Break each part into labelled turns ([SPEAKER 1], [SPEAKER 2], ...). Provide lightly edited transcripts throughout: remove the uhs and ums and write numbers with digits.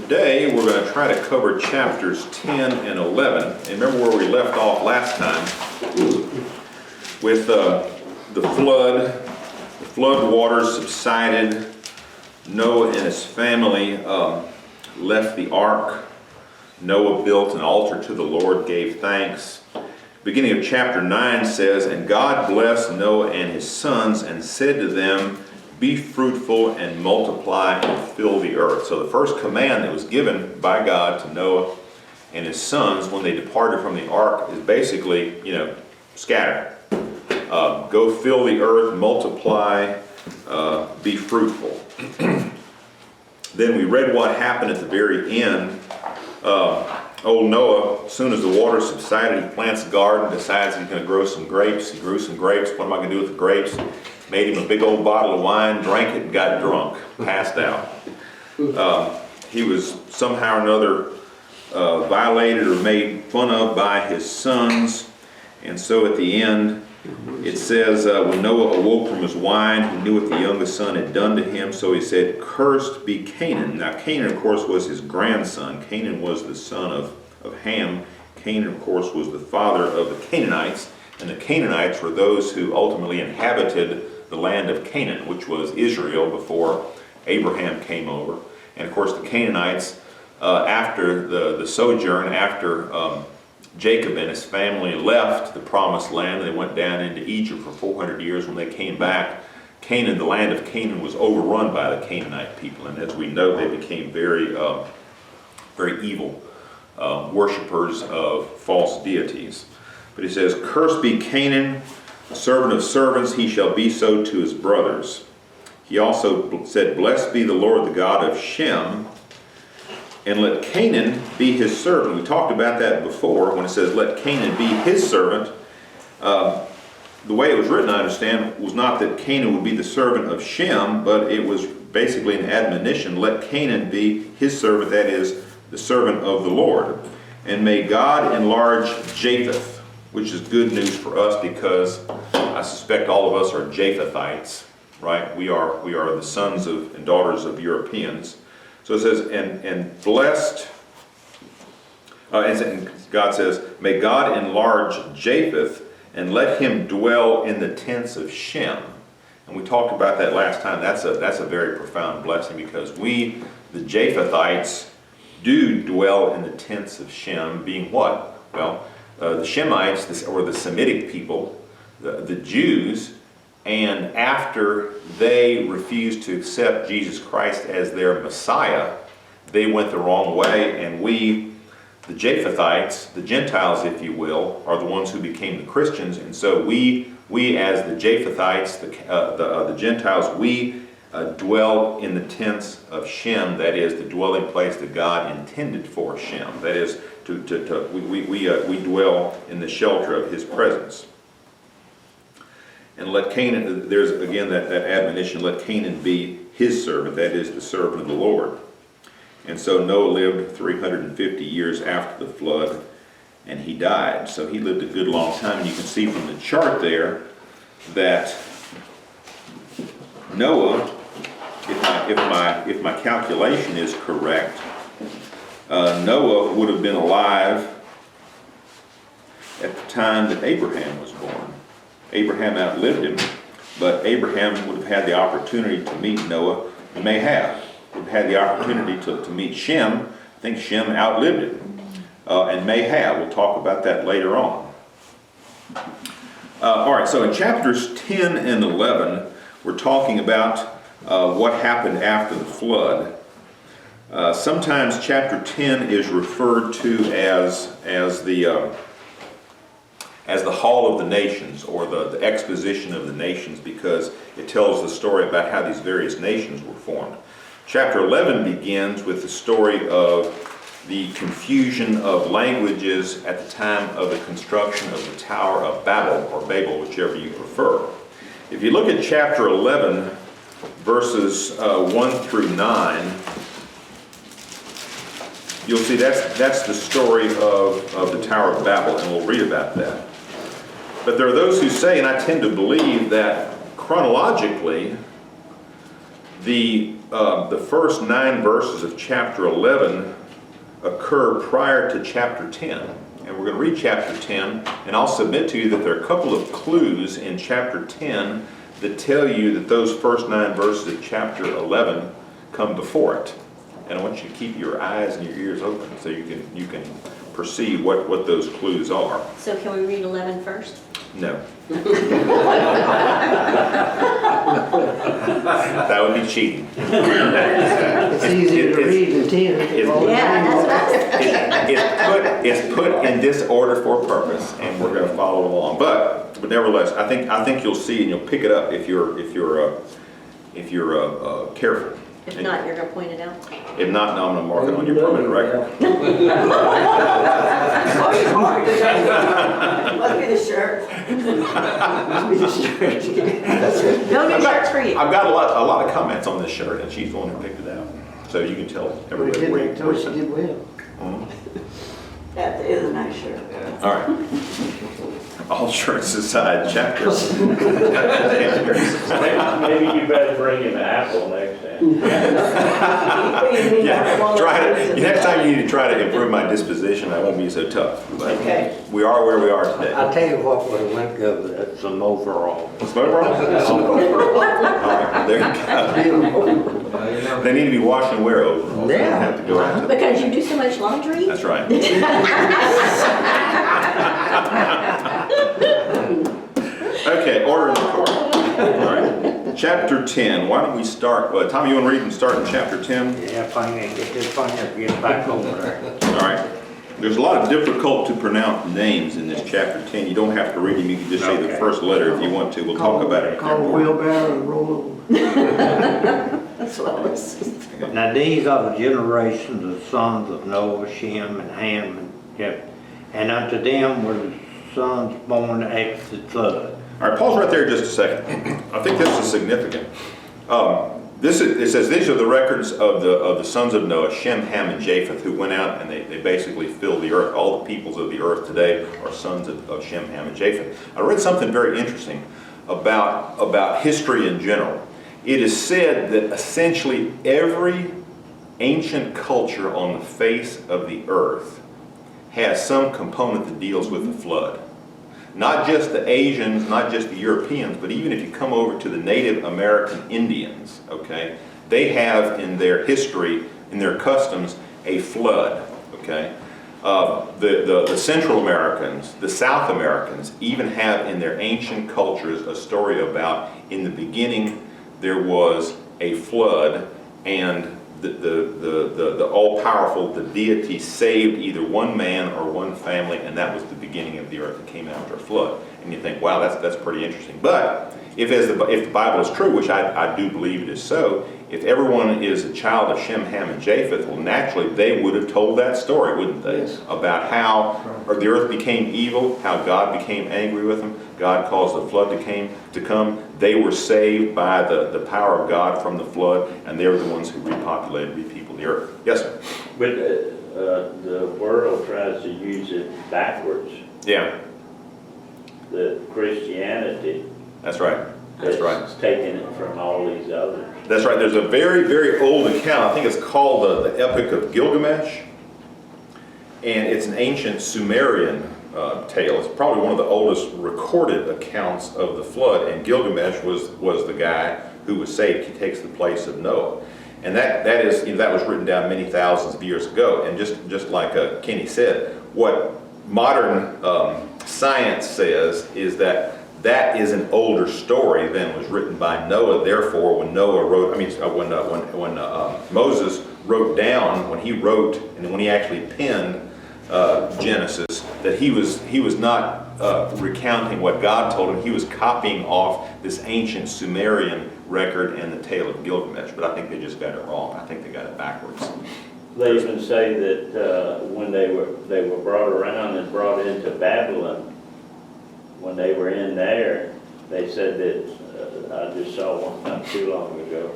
[SPEAKER 1] today we're going to try to cover chapters 10 and 11. And remember where we left off last time with the flood. The flood waters subsided. Noah and his family left the ark. Noah built an altar to the Lord, gave thanks. Beginning of chapter 9 says, "And God blessed Noah and his sons and said to them, be fruitful and multiply and fill the earth." So the first command that was given by God to Noah and his sons when they departed from the ark is basically, scatter. Go fill the earth, multiply, be fruitful. Then we read what happened at the very end. Old Noah, as soon as the water subsided, he plants a garden, decides he's going to grow some grapes. He grew some grapes. What am I going to do with the grapes? Made him a big old bottle of wine, drank it, and got drunk, passed out. He was somehow or another violated or made fun of by his sons. And so at the end, it says, when Noah awoke from his wine, he knew what the youngest son had done to him. So he said, "Cursed be Canaan." Now Canaan, of course, was his grandson. Canaan was the son of Ham. Canaan, of course, was the father of the Canaanites. And the Canaanites were those who ultimately inhabited the land of Canaan, which was Israel before Abraham came over. And of course the Canaanites, after the sojourn, after Jacob and his family left the promised land, they went down into Egypt for 400 years. When they came back, Canaan, the land of Canaan, was overrun by the Canaanite people. And as we know, they became very evil worshippers of false deities. But he says, "Cursed be Canaan, a servant of servants, he shall be so to his brothers." He also said, "Blessed be the Lord, the God of Shem, and let Canaan be his servant." We talked about that before when it says, "Let Canaan be his servant." The way it was written, I understand, was not that Canaan would be the servant of Shem, but it was basically an admonition. Let Canaan be his servant, that is, the servant of the Lord. "And may God enlarge Japheth," which is good news for us because I suspect all of us are Japhethites, right? We are the sons of and daughters of Europeans. So it says, and blessed, and God says, "May God enlarge Japheth and let him dwell in the tents of Shem." And we talked about that last time. That's a very profound blessing because we, the Japhethites, do dwell in the tents of Shem, being what? Well, the Shemites, or the Semitic people, the Jews, and after they refused to accept Jesus Christ as their Messiah, they went the wrong way, and we, the Japhethites, the Gentiles, if you will, are the ones who became the Christians. And so we as the Japhethites, the Gentiles, we dwell in the tents of Shem, that is, the dwelling place that God intended for Shem. That is, we dwell in the shelter of his presence. And let Canaan, there's again that admonition, let Canaan be his servant, that is, the servant of the Lord. And so Noah lived 350 years after the flood, and he died. So he lived a good long time, and you can see from the chart there that Noah, if my calculation is correct, Noah would have been alive at the time that Abraham was born. Abraham outlived him, but Abraham would have had the opportunity to meet Noah. He would have had the opportunity to meet Shem. I think Shem outlived him, and may have. We'll talk about that later on. All right, so in chapters 10 and 11, we're talking about what happened after the flood. Sometimes chapter 10 is referred to as the Hall of the Nations, or the exposition of the nations, because it tells the story about how these various nations were formed. Chapter 11 begins with the story of the confusion of languages at the time of the construction of the Tower of Babel, or Babel, whichever you prefer. If you look at chapter 11, verses 1 through 9, you'll see that's the story of the Tower of Babel, and we'll read about that. But there are those who say, and I tend to believe, that chronologically The first 9 verses of chapter 11 occur prior to chapter 10. And we're going to read chapter 10, and I'll submit to you that there are a couple of clues in chapter 10 that tell you that those first 9 verses of chapter 11 come before it. And I want you to keep your eyes and your ears open so you can perceive what those clues are.
[SPEAKER 2] So can we read 11 first?
[SPEAKER 1] No. That would be cheating.
[SPEAKER 3] It's easier to read than 10.
[SPEAKER 2] Yeah, that's what I was
[SPEAKER 1] It's put in this order for a purpose, and we're going to follow along. But nevertheless, I think you'll see and you'll pick it up if you're careful.
[SPEAKER 2] If not, you're going to point it out.
[SPEAKER 1] If not, no, I'm going to mark it on your permanent record.
[SPEAKER 2] Must be the shirt. No new shirts for you.
[SPEAKER 1] I've got a lot of comments on this shirt, and she's the one who picked it out. So you can tell everybody where you
[SPEAKER 3] Told she did well.
[SPEAKER 2] That is a nice shirt.
[SPEAKER 1] All right. All shirts aside, chapter.
[SPEAKER 4] Maybe you better bring him an apple next time.
[SPEAKER 1] Yeah, next time you need to try to improve my disposition, I won't be so tough. But
[SPEAKER 2] Okay.
[SPEAKER 1] we are where we are today.
[SPEAKER 5] I'll tell you what would have went good with it, some overall.
[SPEAKER 1] Smoke rolls? All right, there you go. They need to be washed and wear overalls. They don't have to go out to.
[SPEAKER 2] Because you do so much laundry?
[SPEAKER 1] That's right. Okay, order in the court. All right. Chapter 10. Why don't we start? Tommy, you want to read and start in chapter 10?
[SPEAKER 5] Yeah, if I can get this thing to get back over there.
[SPEAKER 1] All right. There's a lot of difficult to pronounce names in this chapter 10. You don't have to read them. You can just say the
[SPEAKER 5] Okay.
[SPEAKER 1] first letter if you want to. We'll talk about it.
[SPEAKER 3] Call a wheelbarrow and roll over.
[SPEAKER 2] That's what I was.
[SPEAKER 5] Now these are the generations of sons of Noah, Shem, and Ham, and Japheth. And unto them were the sons born after the flood.
[SPEAKER 1] All right, pause right there just a second. I think this is significant. It says these are the records of the sons of Noah, Shem, Ham, and Japheth, who went out and they basically filled the earth. All the peoples of the earth today are sons of Shem, Ham, and Japheth. I read something very interesting about history in general. It is said that essentially every ancient culture on the face of the earth has some component that deals with the flood. Not just the Asians, not just the Europeans, but even if you come over to the Native American Indians, okay, they have in their history, in their customs, a flood, okay? The Central Americans, the South Americans even have in their ancient cultures a story about in the beginning there was a flood and the all-powerful, the deity saved either one man or one family, and that was the beginning of the earth that came after a flood. And you think, wow, that's pretty interesting. But if the Bible is true, which I do believe it is so, if everyone is a child of Shem, Ham, and Japheth, well, naturally they would have told that story, wouldn't they?
[SPEAKER 3] Yes.
[SPEAKER 1] About how the earth became evil, how God became angry with them. God caused the flood to come. They were saved by the power of God from the flood, and they were the ones who repeopled the earth. Yes, sir?
[SPEAKER 4] But the world tries to use it backwards.
[SPEAKER 1] Yeah,
[SPEAKER 4] The Christianity
[SPEAKER 1] that's right. That's right.
[SPEAKER 4] is taking it from all these others.
[SPEAKER 1] That's right. There's a very, very old account. I think it's called the Epic of Gilgamesh. And it's an ancient Sumerian tale. It's probably one of the oldest recorded accounts of the flood. And Gilgamesh was the guy who was saved. He takes the place of Noah. And that was written down many thousands of years ago. And just like Kenny said, what modern science says is that is an older story than was written by Noah. Therefore, when Noah wrote, when Moses wrote down, when he actually penned Genesis, that he was not recounting what God told him. He was copying off this ancient Sumerian record and the tale of Gilgamesh. But I think they just got it wrong. I think they got it backwards.
[SPEAKER 4] They even say that when they were brought around and brought into Babylon, when they were in there, they said that, I just saw one not too long ago,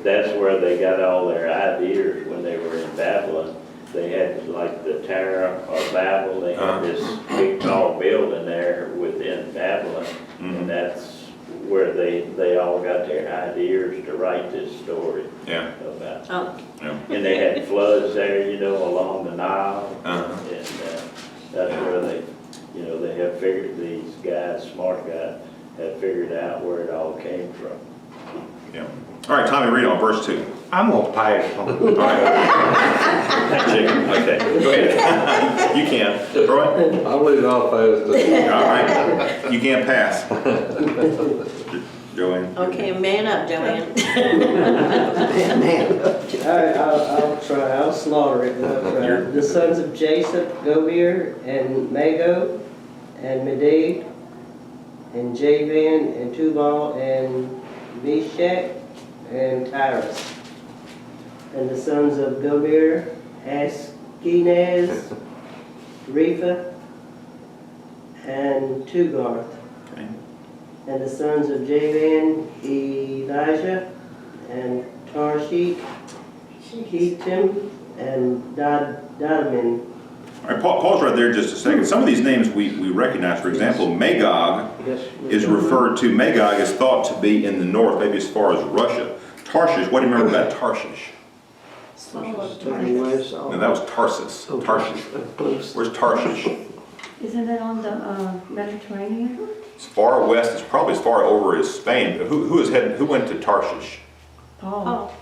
[SPEAKER 4] that's where they got all their ideas when they were in Babylon. They had like the Tower of Babel, they had this big tall building there within Babylon, and that's where they all got their ideas to write this story
[SPEAKER 1] Yeah,
[SPEAKER 4] about.
[SPEAKER 6] Oh,
[SPEAKER 1] yeah.
[SPEAKER 4] And they had floods there, along the Nile.
[SPEAKER 1] Uh-huh.
[SPEAKER 4] And that's where they have figured, these guys, smart guys, have figured out where it all came from.
[SPEAKER 1] Yeah. All right, Tommy, read on verse 2.
[SPEAKER 5] I'm gonna pass on.
[SPEAKER 1] All right. Chicken, okay, go ahead. You can. Roy?
[SPEAKER 7] I'll lead off as to,
[SPEAKER 1] All right. You can't pass. Joanne?
[SPEAKER 6] okay, man up, Joanne.
[SPEAKER 3] Man,
[SPEAKER 8] All right, I'll try, I'll slaughter it, but I'll try. The sons of Japheth, Gobir, and Magog, and Medad, and Javan, and Tubal, and Meshach, and Tyrus. And the sons of Gobir, Ashkenaz, Repha, and Tugarth.
[SPEAKER 1] Okay.
[SPEAKER 8] And the sons of Javan, Elijah, and Tarshish, Kittim, and Dadamin.
[SPEAKER 1] All right, pause right there just a second. Some of these names we recognize. For example, Magog is referred to, Magog is thought to be in the north, maybe as far as Russia. Tarshish, what do you remember about Tarshish?
[SPEAKER 3] turning west.
[SPEAKER 1] No, that was Tarsus. Tarshish.
[SPEAKER 3] Close.
[SPEAKER 1] Where's Tarshish?
[SPEAKER 9] Isn't it on the Mediterranean?
[SPEAKER 1] As far west, it's probably as far over as Spain. But who went to Tarshish?
[SPEAKER 9] Paul.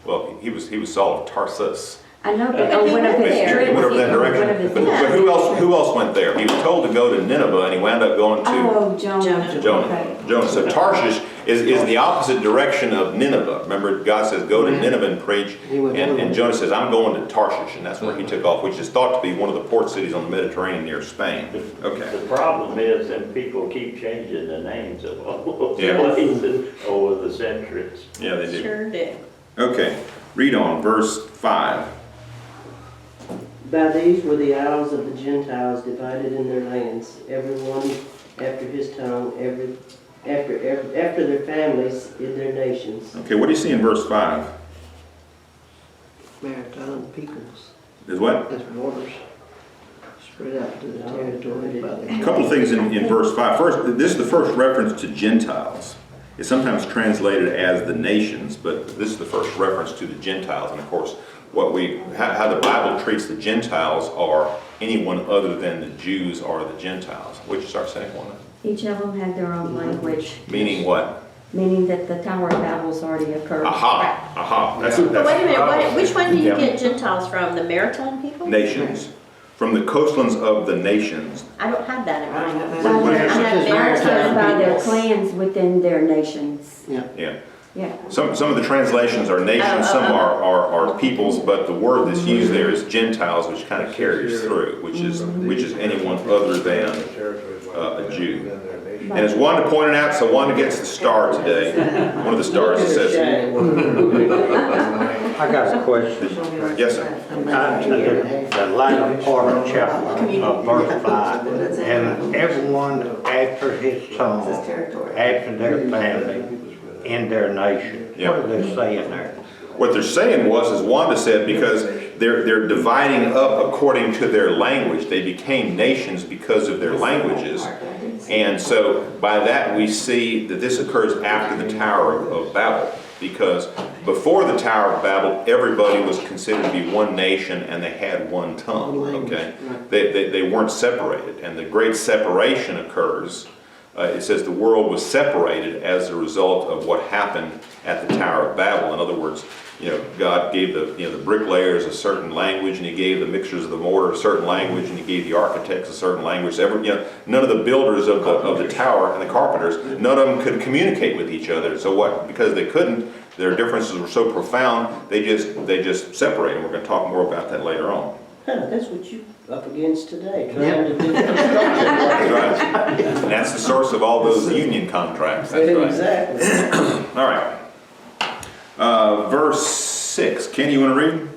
[SPEAKER 1] Well, he was Saul of Tarsus.
[SPEAKER 9] I know, but
[SPEAKER 6] But
[SPEAKER 9] on
[SPEAKER 6] he
[SPEAKER 9] one of
[SPEAKER 6] went
[SPEAKER 9] his
[SPEAKER 6] there.
[SPEAKER 9] trips.
[SPEAKER 1] He went over that
[SPEAKER 9] he- one of
[SPEAKER 1] direction.
[SPEAKER 9] his-
[SPEAKER 1] But who else went there? He was told to go to Nineveh, and he wound up going to
[SPEAKER 9] Oh, Jonah.
[SPEAKER 1] Jonah.
[SPEAKER 9] Okay.
[SPEAKER 1] Jonah. So Tarshish is the opposite direction of Nineveh. Remember, God says, go to Nineveh and preach.
[SPEAKER 3] He went
[SPEAKER 1] And
[SPEAKER 3] over.
[SPEAKER 1] Jonah says, I'm going to Tarshish. And that's where he took off, which is thought to be one of the port cities on the Mediterranean near Spain. Okay.
[SPEAKER 4] The problem is that people keep changing the names of all those
[SPEAKER 1] Yeah.
[SPEAKER 4] places over the centuries.
[SPEAKER 1] Yeah, they do.
[SPEAKER 6] Sure did.
[SPEAKER 1] Okay. Read on, verse 5.
[SPEAKER 8] By these were the isles of the Gentiles divided in their lands, every one after his tongue, after their families in their nations.
[SPEAKER 1] Okay, what do you see in verse 5?
[SPEAKER 3] Maritime peoples.
[SPEAKER 1] Is what?
[SPEAKER 3] That's borders. Spread out to the territory by the.
[SPEAKER 1] A couple of things in verse 5. First, this is the first reference to Gentiles. It's sometimes translated as the nations, but this is the first reference to the Gentiles. And of course, how the Bible treats the Gentiles are anyone other than the Jews are the Gentiles. Which is our second one.
[SPEAKER 9] Each of them had their own language,
[SPEAKER 1] Meaning what?
[SPEAKER 9] meaning that the Tower of Babel's already occurred.
[SPEAKER 1] Aha. That's
[SPEAKER 6] But wait a minute, which one do you
[SPEAKER 1] Yeah.
[SPEAKER 6] get Gentiles from? The Maritime people?
[SPEAKER 1] nations. From the coastlands of the nations.
[SPEAKER 6] I don't have that in
[SPEAKER 3] I don't
[SPEAKER 6] mind.
[SPEAKER 3] have
[SPEAKER 9] By
[SPEAKER 3] that.
[SPEAKER 9] their,
[SPEAKER 6] I have
[SPEAKER 3] It says
[SPEAKER 6] maritime
[SPEAKER 9] by their
[SPEAKER 6] peoples.
[SPEAKER 9] clans within their nations.
[SPEAKER 3] Yeah.
[SPEAKER 1] Yeah.
[SPEAKER 9] Yeah.
[SPEAKER 1] Some of the translations are nations, some are peoples, but the word that's used there is Gentiles, which kind of carries through, which is anyone other than a Jew. And as Wanda pointed out, so Wanda gets the star today. One of the stars that says,
[SPEAKER 5] I got a question.
[SPEAKER 1] yes, sir.
[SPEAKER 5] The latter part of chapter, verse 5, and everyone after his tongue, after their family, in their nation.
[SPEAKER 1] Yeah.
[SPEAKER 5] What are they saying there?
[SPEAKER 1] What they're saying was, as Wanda said, because they're dividing up according to their language. They became nations because of their languages. And so by that we see that this occurs after the Tower of Babel. Because before the Tower of Babel, everybody was considered to be one nation and they had one tongue, okay? They weren't separated. And the great separation occurs. It says the world was separated as a result of what happened at the Tower of Babel. In other words, God gave the bricklayers a certain language, and He gave the mixers of the mortar a certain language, and He gave the architects a certain language. None of the builders of the tower and the carpenters, none of them could communicate with each other. So what? Because they couldn't, their differences were so profound, they just separated. We're going to talk more about that later on.
[SPEAKER 8] That's what you up against today, trying
[SPEAKER 3] Yeah.
[SPEAKER 8] to do
[SPEAKER 1] That's
[SPEAKER 8] construction.
[SPEAKER 1] right. And that's the source of all those union contracts. That's right.
[SPEAKER 8] Exactly.
[SPEAKER 1] All right. Verse 6. Ken, you want to read?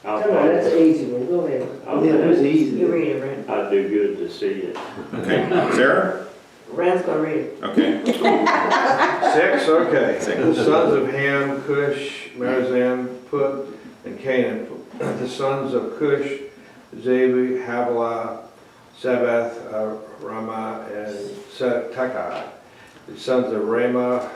[SPEAKER 4] I'll
[SPEAKER 8] Come on, that's an easy one, go ahead.
[SPEAKER 3] Yeah, it was easy.
[SPEAKER 6] read it, Ren.
[SPEAKER 4] I'd do good to see it.
[SPEAKER 1] Okay. Sarah?
[SPEAKER 6] Ren's gonna read it.
[SPEAKER 1] Okay.
[SPEAKER 7] 6, okay.
[SPEAKER 1] Six.
[SPEAKER 7] The sons of Ham, Cush, Merizam, Put, and Canaan. The sons of Cush, Zebu, Havilah, Sabath, Ramah, and Tekai. the sons of Ramah,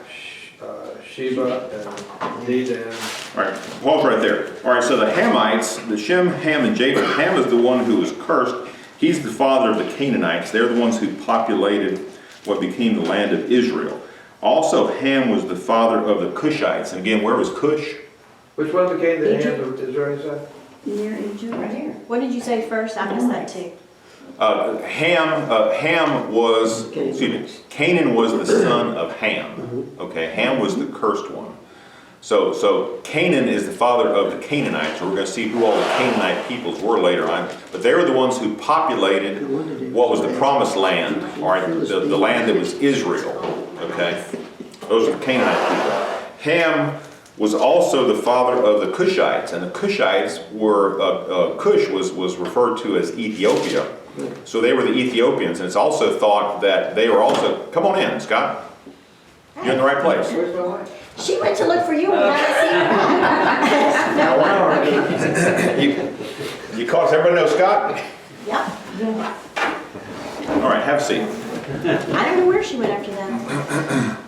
[SPEAKER 7] Sheba, and Dedan.
[SPEAKER 1] All right, pause right there. All right, so the Hamites, the Shem, Ham, and Japheth. Ham is the one who was cursed. He's the father of the Canaanites. They're the ones who populated what became the land of Israel. Also, Ham was the father of the Cushites. And again, where was Cush?
[SPEAKER 7] Which one became the
[SPEAKER 6] Egypt.
[SPEAKER 7] hand of Israel, you said?
[SPEAKER 9] Near Egypt.
[SPEAKER 6] Right here. What did you say first? I missed that too.
[SPEAKER 1] Ham was, excuse me, Canaan was the son of Ham. Okay, Ham was the cursed one. So Canaan is the father of the Canaanites. We're going to see who all the Canaanite peoples were later on. But they were the ones who populated what was the promised land, all right, the land that was Israel. Okay, those are the Canaanite people. Ham was also the father of the Cushites, and the Cushites were, Cush was referred to as Ethiopia. So they were the Ethiopians, and it's also thought that they were also, come on in, Scott. You're in the right place.
[SPEAKER 7] Where's my wife?
[SPEAKER 6] She went to look for you and haven't seen her.
[SPEAKER 1] You caught us, everybody know Scott?
[SPEAKER 6] Yep.
[SPEAKER 1] All right, have a seat.
[SPEAKER 6] I don't know where she went after that.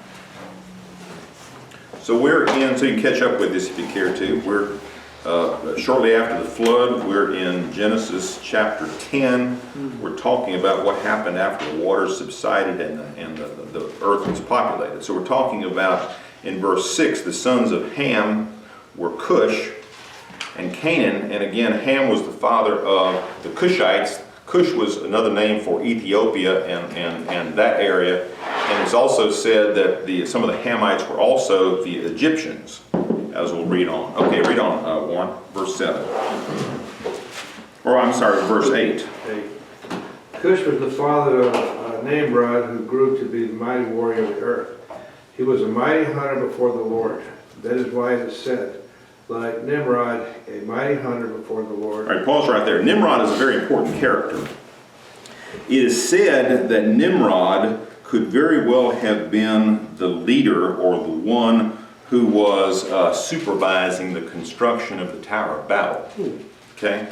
[SPEAKER 1] So we're in, so you can catch up with this if you care to. We're shortly after the flood. We're in Genesis chapter 10. We're talking about what happened after the waters subsided and the earth was populated. So we're talking about in verse 6, the sons of Ham were Cush and Canaan. And again, Ham was the father of the Cushites. Cush was another name for Ethiopia and that area. And it's also said that some of the Hamites were also the Egyptians, as we'll read on. Okay, read on, Warren, verse 7. Or I'm sorry, verse 8.
[SPEAKER 7] Cush was the father of Nimrod, who grew to be the mighty warrior of the earth. He was a mighty hunter before the Lord. That is why it is said, like Nimrod, a mighty hunter before the Lord.
[SPEAKER 1] All right, pause right there. Nimrod is a very important character. It is said that Nimrod could very well have been the leader or the one who was supervising the construction of the Tower of Babel. Okay?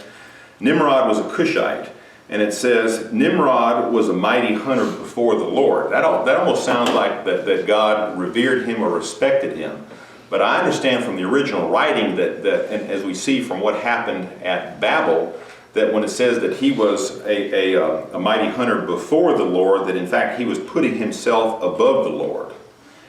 [SPEAKER 1] Nimrod was a Cushite. And it says, Nimrod was a mighty hunter before the Lord. That almost sounds like that God revered him or respected him. But I understand from the original writing that and as we see from what happened at Babel, that when it says that he was a mighty hunter before the Lord, that in fact he was putting himself above the Lord.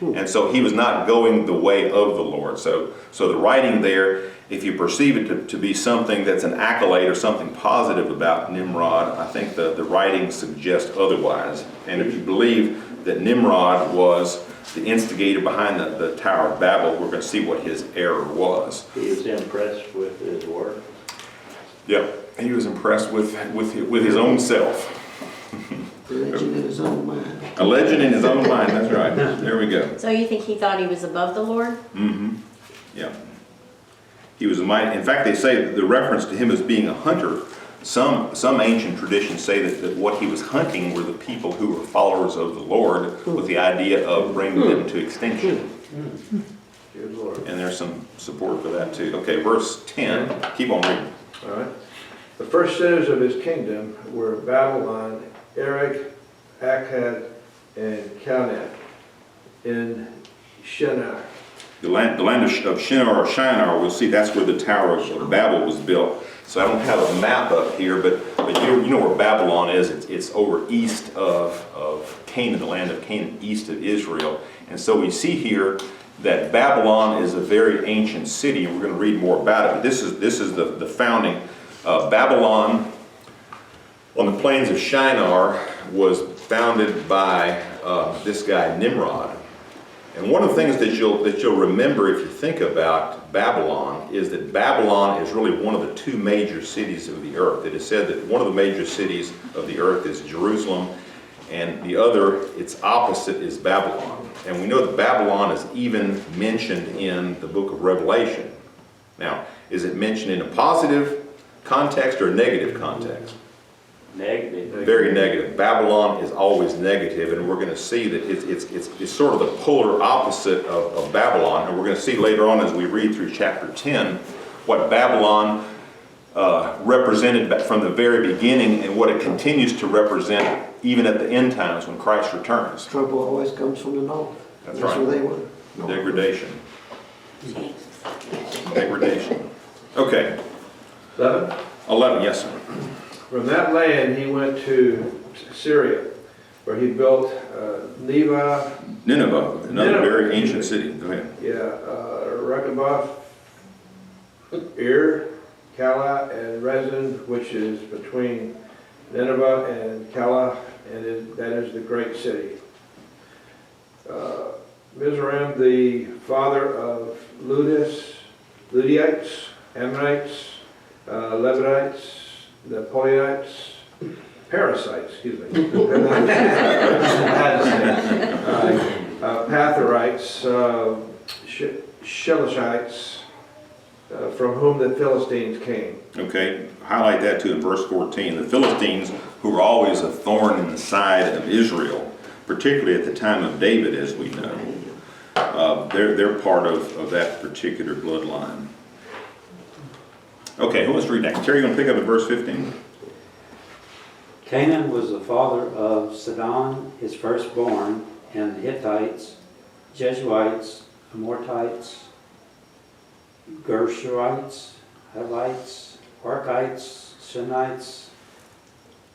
[SPEAKER 1] And so he was not going the way of the Lord. So the writing there, if you perceive it to be something that's an accolade or something positive about Nimrod, I think the writing suggests otherwise. And if you believe that Nimrod was the instigator behind the Tower of Babel, we're going to see what his error was.
[SPEAKER 4] He was impressed with his work.
[SPEAKER 1] Yeah, he was impressed with his own self.
[SPEAKER 3] A legend in his own mind.
[SPEAKER 1] A legend in his own mind, that's right. There we go.
[SPEAKER 6] So you think he thought he was above the Lord?
[SPEAKER 1] Mm-hmm. Yeah. He was a mighty. In fact, they say the reference to him as being a hunter. Some ancient traditions say that what he was hunting were the people who were followers of the Lord, with the idea of bringing them to extinction.
[SPEAKER 7] Good Lord.
[SPEAKER 1] And there's some support for that too. Okay, verse 10. Keep on reading.
[SPEAKER 7] All right. The first sinners of his kingdom were Babylon, Erech, Akkad, and Calneh in Shinar.
[SPEAKER 1] The land of Shinar or Shinar, we'll see that's where the Tower of Babel was built. So I don't have a map up here, but you know where Babylon is. It's over east of Canaan, the land of Canaan, east of Israel. And so we see here that Babylon is a very ancient city, and we're going to read more about it. But this is the founding. Babylon on the plains of Shinar was founded by this guy Nimrod. And one of the things that you'll remember if you think about Babylon is that Babylon is really one of the two major cities of the earth. It is said that one of the major cities of the earth is Jerusalem, and the other, its opposite, is Babylon. And we know that Babylon is even mentioned in the book of Revelation. Now, is it mentioned in a positive context or a negative context?
[SPEAKER 4] Negative.
[SPEAKER 1] Very negative. Babylon is always negative, and we're going to see that it's sort of the polar opposite of Babylon. And we're going to see later on as we read through chapter 10 what Babylon represented from the very beginning and what it continues to represent even at the end times when Christ returns.
[SPEAKER 3] Trouble always comes from the north.
[SPEAKER 1] That's
[SPEAKER 3] Where
[SPEAKER 1] right.
[SPEAKER 3] they were. North.
[SPEAKER 1] Degradation. Degradation. Okay,
[SPEAKER 7] 11?
[SPEAKER 1] 11, yes, sir.
[SPEAKER 7] From that land, he went to Syria, where he built Nineveh,
[SPEAKER 1] Nineveh, another
[SPEAKER 7] Nineveh.
[SPEAKER 1] very ancient city. Go ahead.
[SPEAKER 7] Rehoboth, Ir, Kala, and Rezin, which is between Nineveh and Kala, and that is the great city. Mizraim, the father of Ludites, Ammonites, Lebaonites, Napoleonites, Parasites, excuse me. Pathorites, Shelishites, from whom the Philistines came.
[SPEAKER 1] Okay, highlight that too in verse 14. The Philistines, who were always a thorn in the side of Israel, particularly at the time of David, as we know, they're part of that particular bloodline. Okay, who wants to read next? Terry, you want to pick up at verse 15?
[SPEAKER 10] Canaan was the father of Sidon, his firstborn, and the Hittites, Jebusites, Amorites, Gershurites, Hivites, Arkites, Shinites,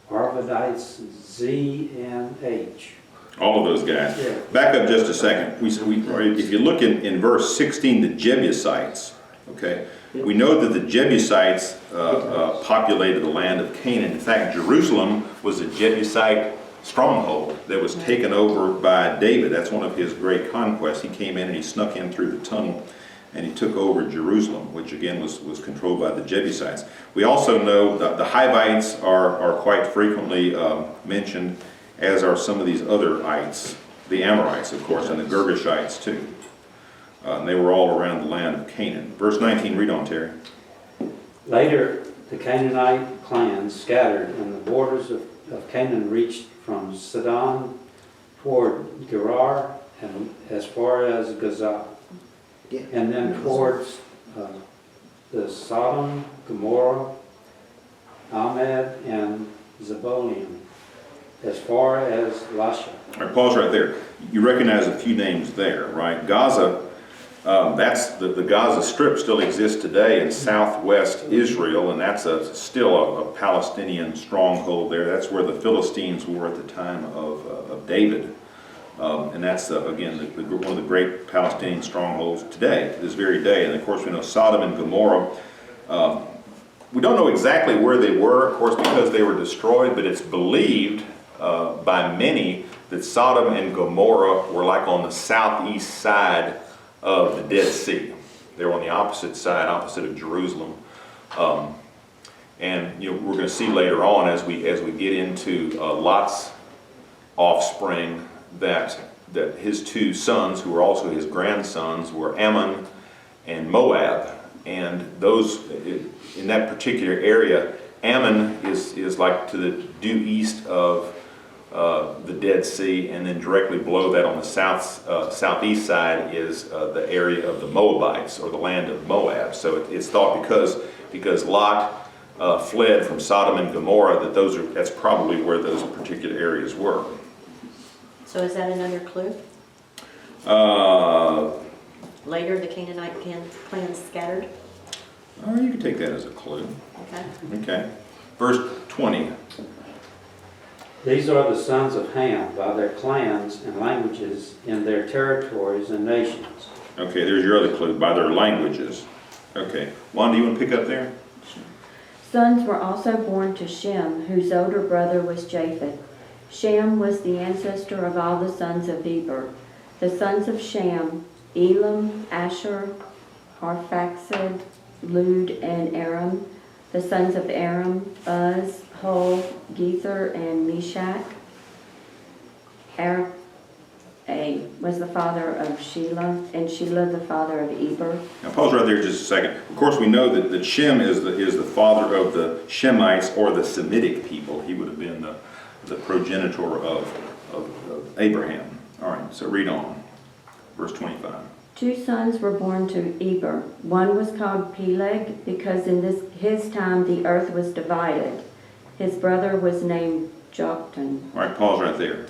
[SPEAKER 10] Arvadites, Z and H.
[SPEAKER 1] All of those guys.
[SPEAKER 10] Yeah.
[SPEAKER 1] Back up just a second. If you look in verse 16, the Jebusites, okay, we know that the Jebusites populated the land of Canaan. In fact, Jerusalem was a Jebusite stronghold that was taken over by David. That's one of his great conquests. He came in and he snuck in through the tunnel and he took over Jerusalem, which again was controlled by the Jebusites. We also know that the Hivites are quite frequently mentioned, as are some of these other ites, the Amorites, of course, and the Girgashites too. And they were all around the land of Canaan. Verse 19, read on, Terry.
[SPEAKER 10] Later, the Canaanite clans scattered, and the borders of Canaan reached from Sidon toward Gerar and as far as Gaza,
[SPEAKER 3] Yeah.
[SPEAKER 10] and then towards the Sodom, Gomorrah, Ahmed, and Zebulun, as far as Lasha.
[SPEAKER 1] All right, pause right there. You recognize a few names there, right? Gaza, that's the Gaza Strip still exists today in southwest Israel, and that's still a Palestinian stronghold there. That's where the Philistines were at the time of David. And that's, again, one of the great Palestinian strongholds today, to this very day. And of course, we know Sodom and Gomorrah. We don't know exactly where they were, of course, because they were destroyed, but it's believed by many that Sodom and Gomorrah were like on the southeast side of the Dead Sea. They were on the opposite side, opposite of Jerusalem. And we're going to see later on as we get into Lot's offspring that his two sons, who were also his grandsons, were Ammon and Moab. And those, in that particular area, Ammon is like to the due east of the Dead Sea, and then directly below that on the southeast side is the area of the Moabites, or the land of Moab. So it's thought because Lot fled from Sodom and Gomorrah that that's probably where those particular areas were.
[SPEAKER 6] So is that another clue? Later, the Canaanite clans scattered?
[SPEAKER 1] You can take that as a clue.
[SPEAKER 6] Okay.
[SPEAKER 1] Okay. Verse 20.
[SPEAKER 10] These are the sons of Ham by their clans and languages in their territories and nations.
[SPEAKER 1] Okay, there's your other clue, by their languages. Okay. Juan, do you want to pick up there?
[SPEAKER 9] Sons were also born to Shem, whose older brother was Japheth. Shem was the ancestor of all the sons of Eber. The sons of Shem, Elam, Asher, Arphaxad, Lud, and Aram. The sons of Aram, Uz, Hul, Gether, and Meshach. Arab was the father of Shelah, and Shelah the father of Eber.
[SPEAKER 1] Now pause right there just a second. Of course, we know that Shem is the father of the Shemites, or the Semitic people. He would have been the progenitor of Abraham. All right, so read on. Verse 25.
[SPEAKER 9] 2 sons were born to Eber. One was called Peleg, because in his time the earth was divided. His brother was named Joktan.
[SPEAKER 1] All right, pause right there.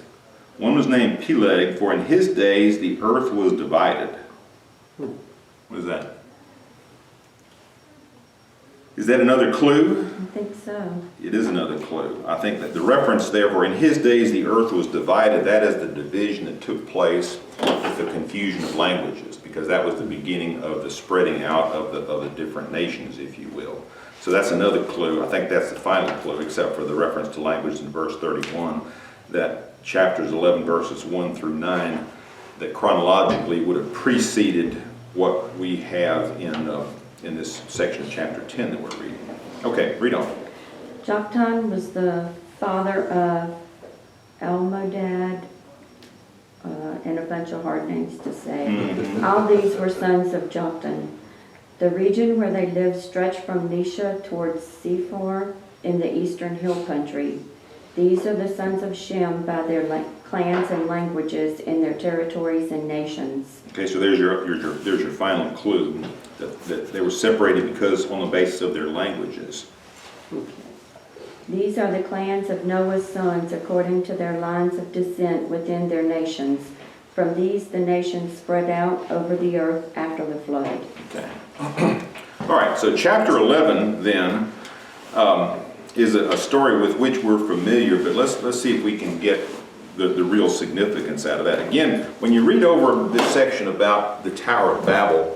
[SPEAKER 1] One was named Peleg, for in his days the earth was divided. What is that? Is that another clue?
[SPEAKER 9] I think so.
[SPEAKER 1] It is another clue. I think that the reference there, for in his days the earth was divided, that is the division that took place with the confusion of languages, because that was the beginning of the spreading out of the different nations, if you will. So that's another clue. I think that's the final clue, except for the reference to language in verse 31, that chapters 11, verses 1 through 9, that chronologically would have preceded what we have in this section of chapter 10 that we're reading. Okay, read on.
[SPEAKER 9] Joktan was the father of Almodad, and a bunch of hard names to say. All these were sons of Joktan. The region where they lived stretched from Nisha towards Sephor in the eastern hill country. These are the sons of Shem by their clans and languages in their territories and nations.
[SPEAKER 1] Okay, so there's your final clue, that they were separated because on the basis of their languages.
[SPEAKER 9] These are the clans of Noah's sons according to their lines of descent within their nations. From these the nations spread out over the earth after the flood.
[SPEAKER 1] Okay. All right, so chapter 11 then is a story with which we're familiar, but let's see if we can get the real significance out of that. Again, when you read over this section about the Tower of Babel,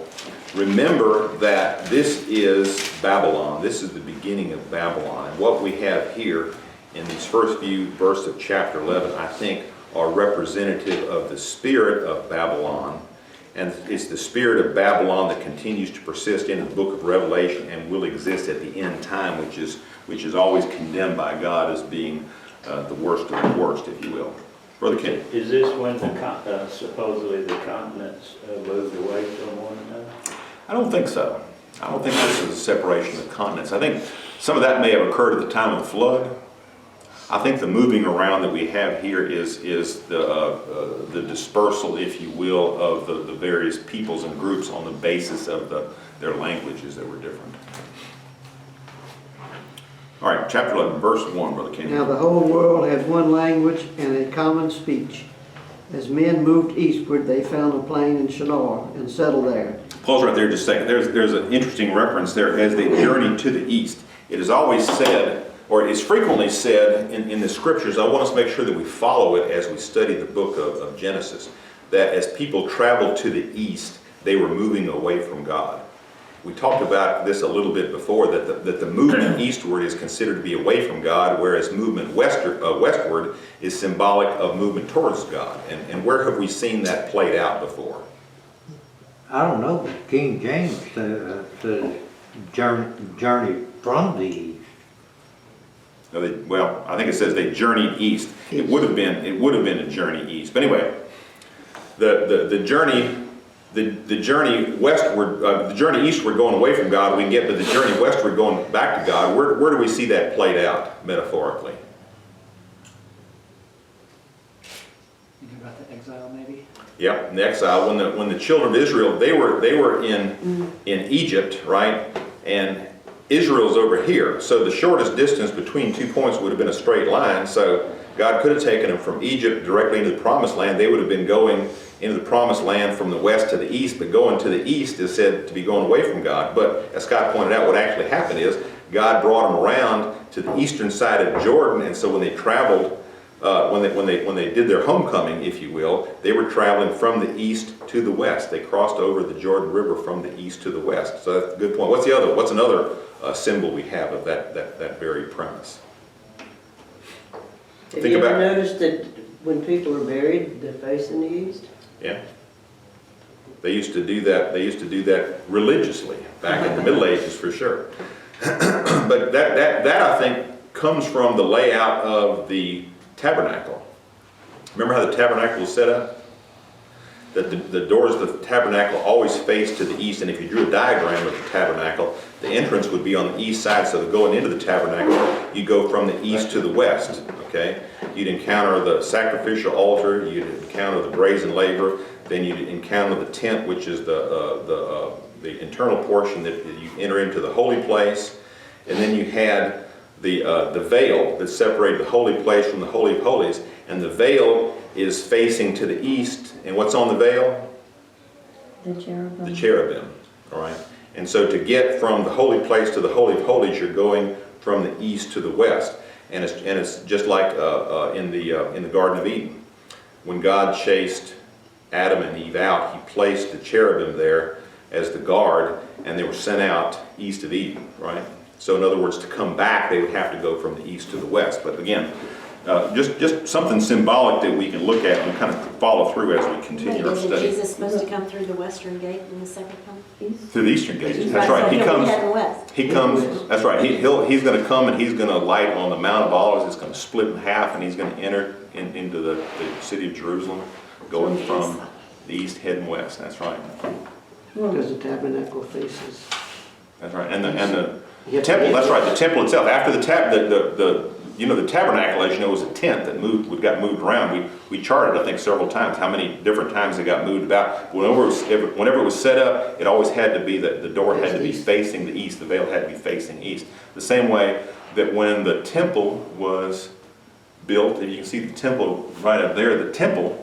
[SPEAKER 1] remember that this is Babylon. This is the beginning of Babylon. And what we have here in these first few verses of chapter 11, I think, are representative of the spirit of Babylon. And it's the spirit of Babylon that continues to persist into the book of Revelation and will exist at the end time, which is always condemned by God as being the worst of the worst, if you will. Brother Ken.
[SPEAKER 4] Is this when supposedly the continents moved away from one another?
[SPEAKER 1] I don't think so. I don't think this is a separation of continents. I think some of that may have occurred at the time of the flood. I think the moving around that we have here is the dispersal, if you will, of the various peoples and groups on the basis of their languages that were different. All right, chapter 11, verse 1, Brother Kenny.
[SPEAKER 3] Now the whole world had one language and a common speech. As men moved eastward, they found a plain in Shinar and settled there.
[SPEAKER 1] Pause right there just a second. There's an interesting reference there. As they journeyed to the east, it is always said, or it is frequently said in the scriptures, I want us to make sure that we follow it as we study the book of Genesis, that as people traveled to the east, they were moving away from God. We talked about this a little bit before, that the movement eastward is considered to be away from God, whereas movement westward is symbolic of movement towards God. And where have we seen that played out before?
[SPEAKER 5] I don't know, but King James says journey from the east.
[SPEAKER 1] Well, I think it says they journeyed east. It would have been a journey east. But anyway, the journey westward, the journey eastward going away from God, we can get, but the journey westward going back to God, where do we see that played out metaphorically?
[SPEAKER 11] Thinking about the exile, maybe.
[SPEAKER 1] Yeah, in the exile, when the children of Israel, they were in Egypt, right? And Israel's over here. So the shortest distance between 2 points would have been a straight line. So God could have taken them from Egypt directly into the promised land. They would have been going into the promised land from the west to the east, but going to the east is said to be going away from God. But as Scott pointed out, what actually happened is God brought them around to the eastern side of Jordan, and so when they traveled, when they did their homecoming, if you will, they were traveling from the east to the west. They crossed over the Jordan River from the east to the west. So that's a good point. What's another symbol we have of that very premise?
[SPEAKER 8] Have you ever noticed that when people are buried, they're facing the east?
[SPEAKER 1] Yeah. They used to do that. They used to do that religiously back in the Middle Ages, for sure. But that I think comes from the layout of the tabernacle. Remember how the tabernacle was set up? That the doors of the tabernacle always face to the east, and if you drew a diagram of the tabernacle, the entrance would be on the east side, so going into the tabernacle, you go from the east to the west, okay? You'd encounter the sacrificial altar, you'd encounter the brazen laver, then you'd encounter the tent, which is the internal portion that you enter into the holy place, and then you had the veil that separated the holy place from the Holy of Holies, and the veil is facing to the east. And what's on the veil?
[SPEAKER 9] The cherubim.
[SPEAKER 1] The cherubim. All right. And so to get from the holy place to the Holy of Holies, you're going from the east to the west. And it's just like in the Garden of Eden. When God chased Adam and Eve out, he placed the cherubim there as the guard, and they were sent out east of Eden, right? So in other words, to come back, they would have to go from the east to the west. But again, just something symbolic that we can look at and kind of follow through as we continue our
[SPEAKER 6] Isn't
[SPEAKER 1] study.
[SPEAKER 6] Jesus supposed to come through the western gate in the second coming?
[SPEAKER 1] Through the eastern gate. That's right. He
[SPEAKER 6] So he'll
[SPEAKER 1] comes.
[SPEAKER 6] be heading west.
[SPEAKER 1] He comes. That's right. He's going to come and he's going to light on the Mount of Olives. It's going to split in half, and he's going to enter into the city of Jerusalem, going from the east heading west. That's right.
[SPEAKER 3] Because the tabernacle faces.
[SPEAKER 1] That's right. And the temple. That's right. The temple itself. After the tabernacle, as you know, was a tent that got moved around. We charted, I think, several times how many different times it got moved about. Whenever it was set up, it always had to be that the door had to be facing the east. The veil had to be facing east. The same way that when the temple was built, and you can see the temple right up there, the temple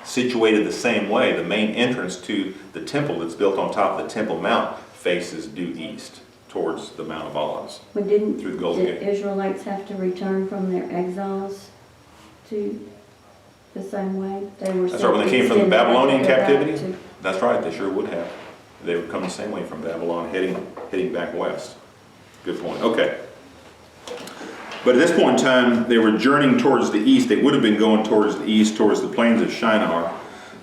[SPEAKER 1] situated the same way. The main entrance to the temple that's built on top of the Temple Mount faces due east towards the Mount of Olives.
[SPEAKER 9] But didn't
[SPEAKER 1] Through the Golden
[SPEAKER 9] the
[SPEAKER 1] Gate.
[SPEAKER 9] Israelites have to return from their exiles to the same way? They were
[SPEAKER 1] That's right, when they came from the
[SPEAKER 9] sent back
[SPEAKER 1] Babylonian
[SPEAKER 9] to go back
[SPEAKER 1] captivity?
[SPEAKER 9] to-
[SPEAKER 1] That's right, they sure would have. They would come the same way from Babylon, heading back west. Good point. Okay. But at this point in time, they were journeying towards the east. They would have been going towards the east, towards the plains of Shinar.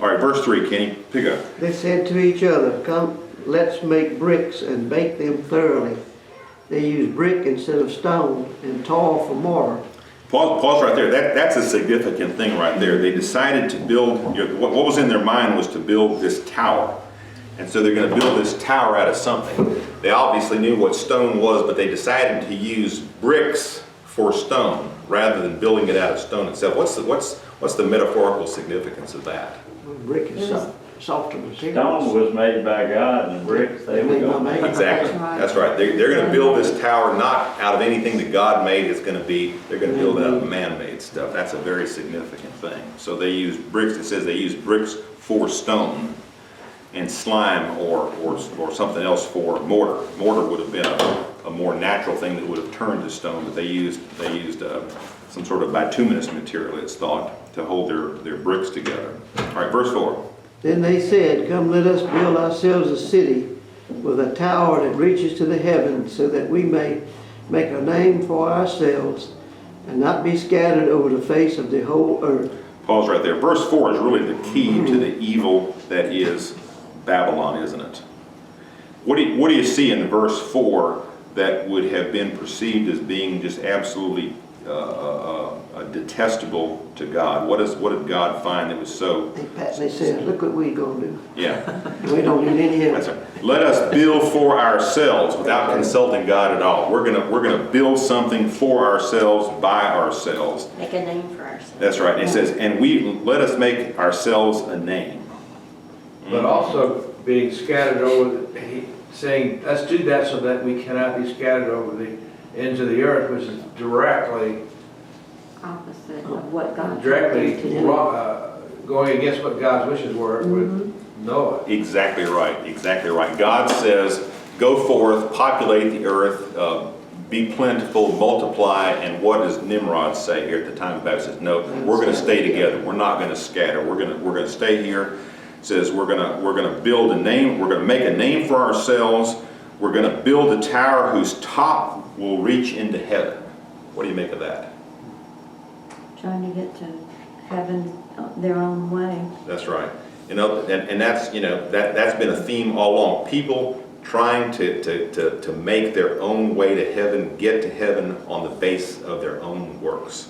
[SPEAKER 1] All right, verse 3, Kenny, pick up.
[SPEAKER 3] They said to each other, "Come, let's make bricks and bake them thoroughly." They used brick instead of stone and tar for mortar.
[SPEAKER 1] Pause right there. That's a significant thing right there. They decided to build, what was in their mind was to build this tower. And so they're going to build this tower out of something. They obviously knew what stone was, but they decided to use bricks for stone rather than building it out of stone itself. What's the metaphorical significance of that?
[SPEAKER 3] Brick is softer material.
[SPEAKER 4] Stone was made by God, and bricks, they were going to make.
[SPEAKER 1] Exactly. That's right. They're going to build this tower not out of anything that God made. They're going to build it out of man-made stuff. That's a very significant thing. So they use bricks. It says they use bricks for stone, and slime or something else for mortar. Mortar would have been a more natural thing that would have turned to stone, but they used some sort of bituminous material, it's thought, to hold their bricks together. All right, verse 4.
[SPEAKER 3] Then they said, "Come, let us build ourselves a city with a tower that reaches to the heavens, so that we may make a name for ourselves and not be scattered over the face of the whole earth."
[SPEAKER 1] Pause right there. Verse 4 is really the key to the evil that is Babylon, isn't it? What do you see in verse 4 that would have been perceived as being just absolutely detestable to God? What did God find that was so?
[SPEAKER 3] They said, "Look what we're going to do.
[SPEAKER 1] Yeah.
[SPEAKER 3] We don't need any help."
[SPEAKER 1] That's right. Let us build for ourselves without consulting God at all. We're gonna build something for ourselves, by ourselves.
[SPEAKER 6] Make a name for ourselves.
[SPEAKER 1] That's right. It says, and let us make ourselves a name.
[SPEAKER 7] But also being scattered over, saying, let's do that so that we cannot be scattered over the ends of the earth, which is directly
[SPEAKER 9] Opposite of what God told them to do.
[SPEAKER 7] going against what God's wishes were with Noah.
[SPEAKER 1] Exactly right. Exactly right. God says, go forth, populate the earth, be plentiful, multiply, and what does Nimrod say here at the time of Babylon? He says, no, we're going to stay together. We're not going to scatter. We're going to stay here. It says we're going to build a name. We're going to make a name for ourselves. We're going to build a tower whose top will reach into heaven. What do you make of that?
[SPEAKER 9] Trying to get to heaven their own way.
[SPEAKER 1] That's right. And that's that's been a theme all along. People trying to make their own way to heaven, get to heaven on the base of their own works.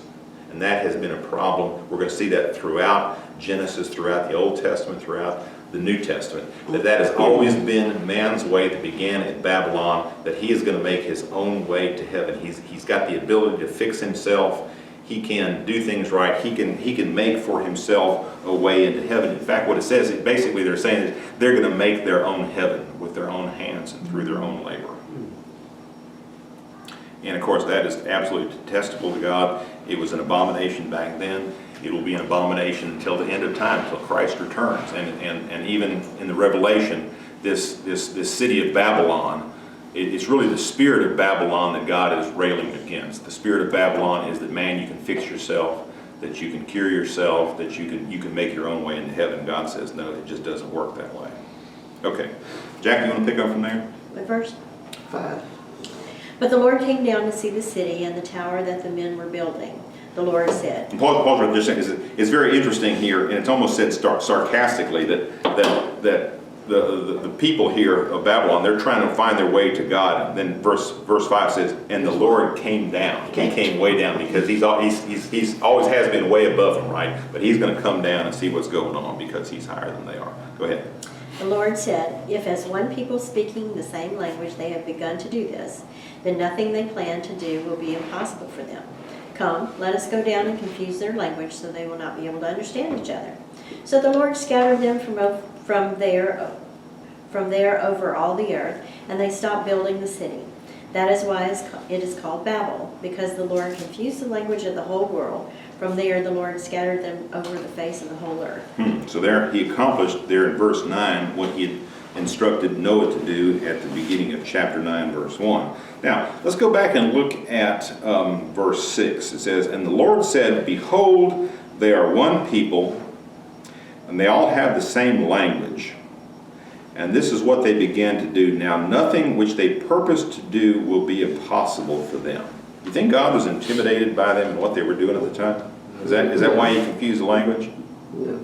[SPEAKER 1] And that has been a problem. We're going to see that throughout Genesis, throughout the Old Testament, throughout the New Testament. That has always been man's way that began at Babylon, that he is going to make his own way to heaven. He's got the ability to fix himself. He can do things right. He can make for himself a way into heaven. In fact, what it says, basically they're saying is they're going to make their own heaven with their own hands and through their own labor. And of course, that is absolutely detestable to God. It was an abomination back then. It will be an abomination until the end of time, until Christ returns. And even in the Revelation, this city of Babylon, it's really the spirit of Babylon that God is railing against. The spirit of Babylon is that, man, you can fix yourself, that you can cure yourself, that you can make your own way into heaven. God says, no, it just doesn't work that way. Okay. Jack, you want to pick up from there?
[SPEAKER 6] What verse?
[SPEAKER 3] 5.
[SPEAKER 6] But the Lord came down to see the city and the tower that the men were building. The Lord said.
[SPEAKER 1] And Paul's right there. It's very interesting here, and it's almost said sarcastically that the people here of Babylon, they're trying to find their way to God. And then verse 5 says, and the Lord came down. He came way down because he's always has been way above them, right? But he's going to come down and see what's going on because he's higher than they are. Go ahead.
[SPEAKER 6] The Lord said, if as one people speaking the same language they have begun to do this, then nothing they plan to do will be impossible for them. Come, let us go down and confuse their language so they will not be able to understand each other. So the Lord scattered them from there over all the earth, and they stopped building the city. That is why it is called Babel, because the Lord confused the language of the whole world. From there, the Lord scattered them over the face of the whole earth. So there, he accomplished there in verse 9 what he had instructed Noah to do at the beginning of chapter 9, verse 1. Now, let's go back and look at verse 6. It says, and the Lord said, behold, they are one people, and they all have the same language. And this is what they began to do. Now, nothing which they purposed to do will be impossible for them. You think God was intimidated by them and what they were doing at the time? Is that why he confused the language?
[SPEAKER 3] Yeah.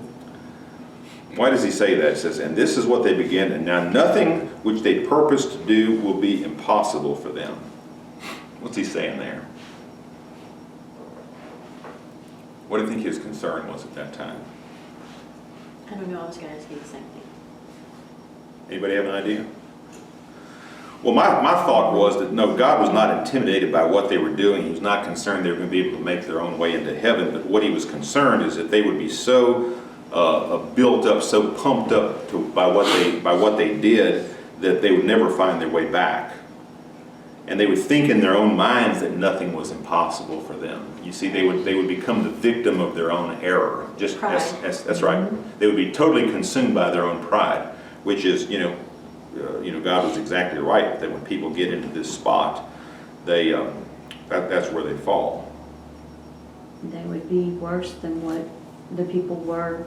[SPEAKER 1] Why does he say that? It says, and this is what they began, and now nothing which they purpose to do will be impossible for them. What's he saying there? What do you think his concern was at that time?
[SPEAKER 6] I don't know, I was going to ask you the same thing.
[SPEAKER 1] Anybody have an idea? Well, my thought was that, no, God was not intimidated by what they were doing. He was not concerned they were going to be able to make their own way into heaven. But what he was concerned is that they would be so built up, so pumped up by what they did, that they would never find their way back. And they would think in their own minds that nothing was impossible for them. You see, they would become the victim of their own error. Just
[SPEAKER 6] pride.
[SPEAKER 1] That's right. They would be totally consumed by their own pride, which is, God was exactly right that when people get into this spot, that's where they fall.
[SPEAKER 9] They would be worse than what the people were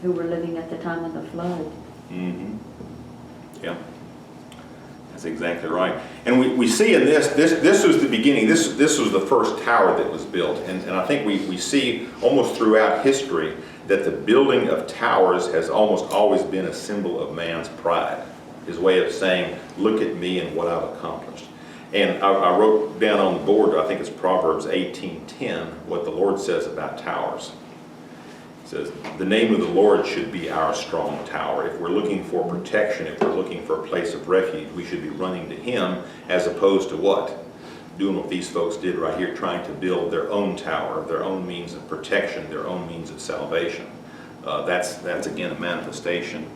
[SPEAKER 9] who were living at the time of the flood.
[SPEAKER 1] Mm-hmm. Yeah, that's exactly right. And we see in this was the beginning. This was the first tower that was built, and I think we see almost throughout history that the building of towers has almost always been a symbol of man's pride. His way of saying, look at me and what I've accomplished. And I wrote down on the board, I think it's Proverbs 18:10, what the Lord says about towers. It says, the name of the Lord should be our strong tower. If we're looking for protection, if we're looking for a place of refuge, we should be running to him as opposed to what? Doing what these folks did right here, trying to build their own tower, their own means of protection, their own means of salvation. That's again a manifestation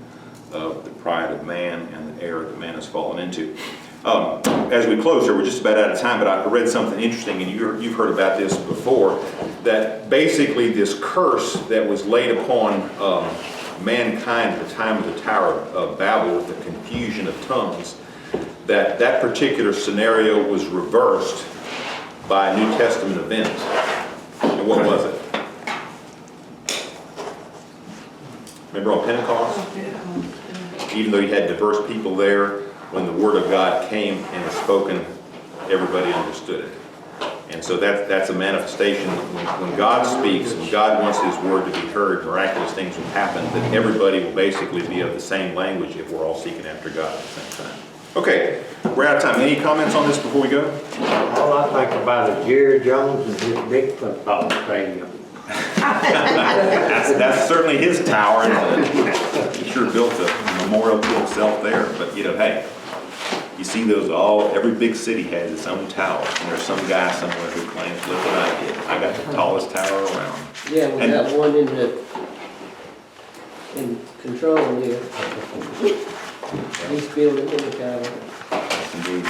[SPEAKER 1] of the pride of man and the error that man has fallen into. As we close here, we're just about out of time, but I read something interesting, and you've heard about this before, that basically this curse that was laid upon mankind at the time of the Tower of Babel with the confusion of tongues, that particular scenario was reversed by a New Testament event. And what was it? Remember on Pentecost? Even though you had diverse people there, when the Word of God came and was spoken, everybody understood it. And so that's a manifestation. When God speaks, when God wants His Word to be heard, miraculous things will happen, that everybody will basically be of the same language if we're all seeking after God at the same time. Okay, we're out of time. Any comments on this before we go?
[SPEAKER 5] All I think about is Jerry Jones and his big football stadium.
[SPEAKER 1] That's certainly his tower. He sure built a memorial to himself there. But hey, you see those every big city has its own tower. And there's some guy somewhere who claims, look what I did. I got the tallest tower around.
[SPEAKER 8] Yeah, we got one in control here. He's building in the tower.
[SPEAKER 1] Yes, indeed.